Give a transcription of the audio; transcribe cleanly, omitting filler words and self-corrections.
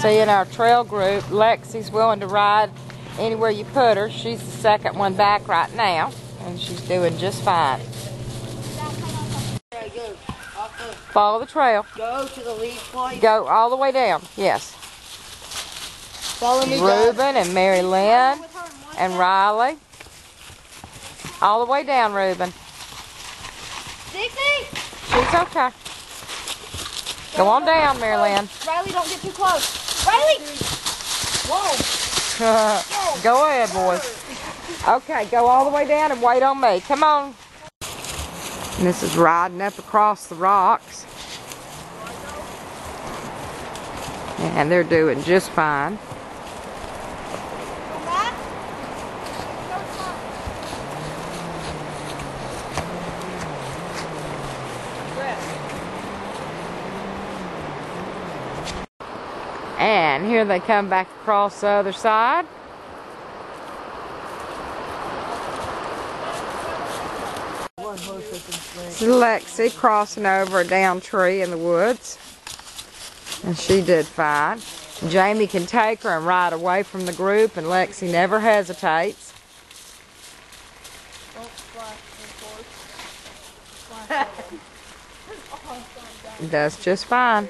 See, in our trail group, Lexi's willing to ride anywhere you put her. She's the second one back right now, and she's doing just fine. Follow the trail. Go to the lead place. Go all the way down, yes. Follow me, Reuben and Mary Lynn and Riley. All the way down, Reuben. Dixie! She's okay. Go on down, Mary Lynn. Riley, don't get too close. Riley! Whoa! Go ahead, boys. Okay, go all the way down and wait on me. Come on. And this is riding up across the rocks. And they're doing just fine. And here they come back across the other side. This is Lexi crossing over a down tree in the woods. And she did fine. Jamie can take her and ride away from the group, and Lexi never hesitates. Does just fine.